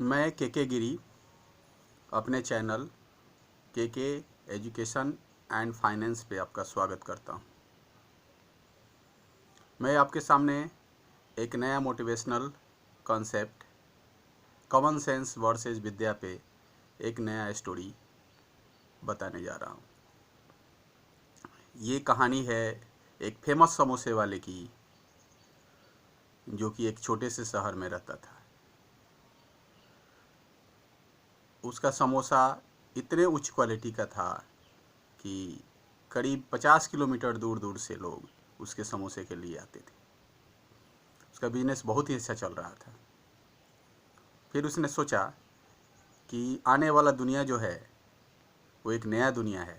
मैं के गिरी अपने चैनल के एजुकेशन एंड फाइनेंस पे आपका स्वागत करता हूँ। मैं आपके सामने एक नया motivational concept common sense versus विद्या पे एक नया स्टोरी बताने जा रहा हूँ। ये कहानी है एक फेमस समोसे वाले की, जो कि एक छोटे से शहर में रहता था। उसका समोसा इतने उच्च क्वालिटी का था कि करीब 50 किलोमीटर दूर दूर से लोग उसके समोसे के लिए आते थे। उसका बिजनेस बहुत ही अच्छा चल रहा था। फिर उसने सोचा कि आने वाला दुनिया जो है वो एक नया दुनिया है,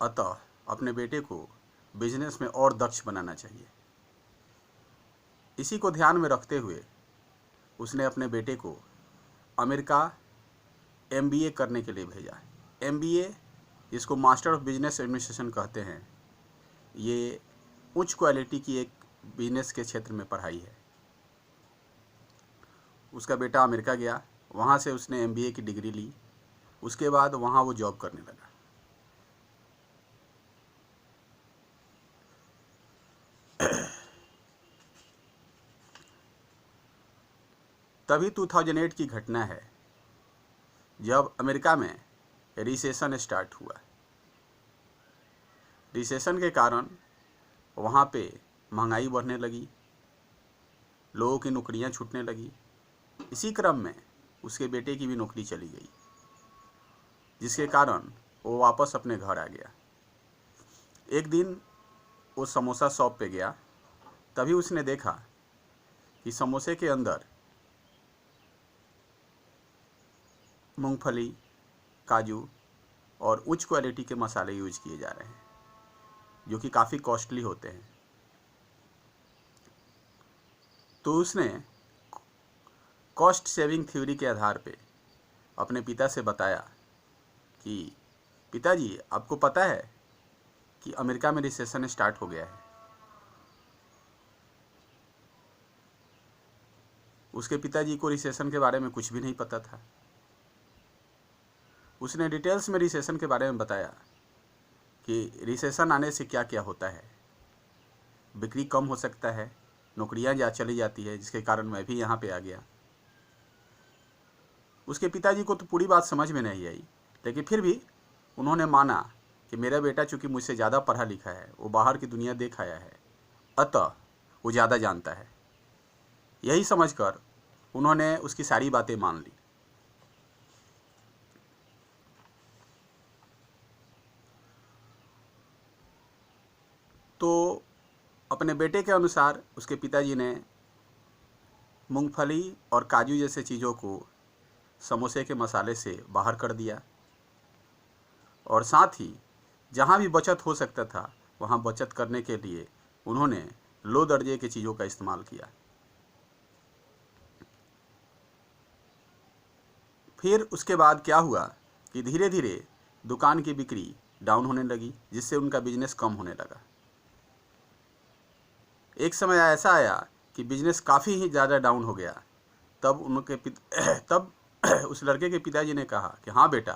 अतः अपने बेटे को बिजनेस में और दक्ष बनाना चाहिए। इसी को ध्यान में रखते हुए उसने अपने बेटे को अमेरिका MBA करने के लिए भेजा। MBA, जिसको मास्टर ऑफ बिजनेस एडमिनिस्ट्रेशन कहते हैं, ये उच्च क्वालिटी की एक बिजनेस के क्षेत्र में पढ़ाई है। उसका बेटा अमेरिका गया, वहाँ से उसने MBA की डिग्री ली। उसके बाद वहाँ वो जॉब करने लगा। तभी 2008 की घटना है जब अमेरिका में रिसेशन स्टार्ट हुआ। रिसेशन के कारण वहाँ पे महंगाई बढ़ने लगी, लोगों की नौकरियाँ छूटने लगी। इसी क्रम में उसके बेटे की भी नौकरी चली गई, जिसके कारण वो वापस अपने घर आ गया। एक दिन वो समोसा शॉप पे गया, तभी उसने देखा कि समोसे के अंदर मूंगफली, काजू और उच्च क्वालिटी के मसाले यूज किए जा रहे हैं, जो कि काफ़ी कॉस्टली होते हैं। तो उसने कॉस्ट सेविंग थ्योरी के आधार पे अपने पिता से बताया कि पिताजी, आपको पता है कि अमेरिका में रिसेशन स्टार्ट हो गया है। उसके पिताजी को रिसेशन के बारे में कुछ भी नहीं पता था। उसने डिटेल्स में रिसेशन के बारे में बताया कि रिसेशन आने से क्या क्या होता है। बिक्री कम हो सकता है, नौकरियां चली जाती है, जिसके कारण मैं भी यहाँ पे आ गया। उसके पिताजी को तो पूरी बात समझ में नहीं आई, लेकिन फिर भी उन्होंने माना कि मेरा बेटा चूँकि मुझसे ज़्यादा पढ़ा लिखा है, वो बाहर की दुनिया देख आया है, अतः वो ज़्यादा जानता है। यही समझकर उन्होंने उसकी सारी बातें मान ली। तो अपने बेटे के अनुसार उसके पिताजी ने मूंगफली और काजू जैसे चीज़ों को समोसे के मसाले से बाहर कर दिया, और साथ ही जहाँ भी बचत हो सकता था वहाँ बचत करने के लिए उन्होंने लो दर्जे की चीज़ों का इस्तेमाल किया। फिर उसके बाद क्या हुआ कि धीरे धीरे दुकान की बिक्री डाउन होने लगी, जिससे उनका बिजनेस कम होने लगा। एक समय ऐसा आया कि बिजनेस काफ़ी ही ज़्यादा डाउन हो गया। तब उस लड़के के पिताजी ने कहा कि हाँ बेटा,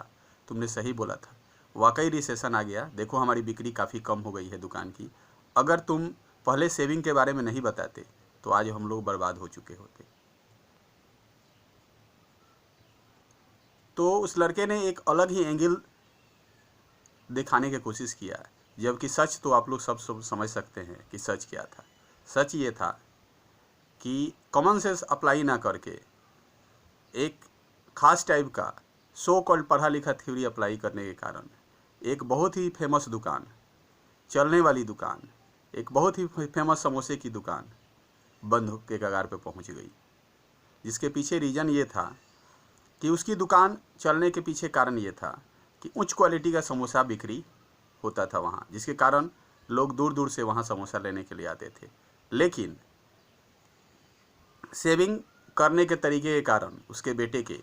तुमने सही बोला था, वाकई रिसेशन आ गया। देखो हमारी बिक्री काफ़ी कम हो गई है दुकान की। अगर तुम पहले सेविंग के बारे में नहीं बताते तो आज हम लोग बर्बाद हो चुके होते। तो उस लड़के ने एक अलग ही एंगल दिखाने की कोशिश किया, जबकि सच तो आप लोग सब समझ सकते हैं कि सच क्या था। सच ये था कि कॉमन सेंस अप्लाई ना करके एक खास टाइप का सो कॉल्ड पढ़ा लिखा थ्योरी अप्लाई करने के कारण एक बहुत ही फेमस दुकान, चलने वाली दुकान, एक बहुत ही फेमस समोसे की दुकान बंद के कगार पे पहुंच गई। जिसके पीछे रीज़न ये था कि उसकी दुकान चलने के पीछे कारण ये था कि उच्च क्वालिटी का समोसा बिक्री होता था वहाँ, जिसके कारण लोग दूर दूर से वहाँ समोसा लेने के लिए आते थे। लेकिन सेविंग करने के तरीके के कारण उसके बेटे के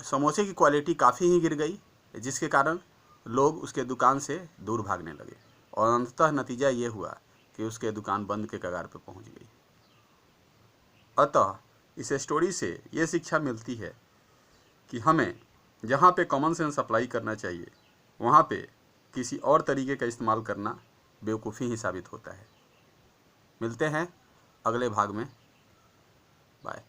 समोसे की क्वालिटी काफ़ी ही गिर गई, जिसके कारण लोग उसके दुकान से दूर भागने लगे, और अंततः नतीजा ये हुआ कि उसके दुकान बंद के कगार पर पहुंच गई। अतः इस स्टोरी से ये शिक्षा मिलती है कि हमें जहाँ पे कॉमन सेंस अप्लाई करना चाहिए वहाँ पे किसी और तरीके का इस्तेमाल करना बेवकूफ़ी ही साबित होता है। मिलते हैं अगले भाग में। बाय।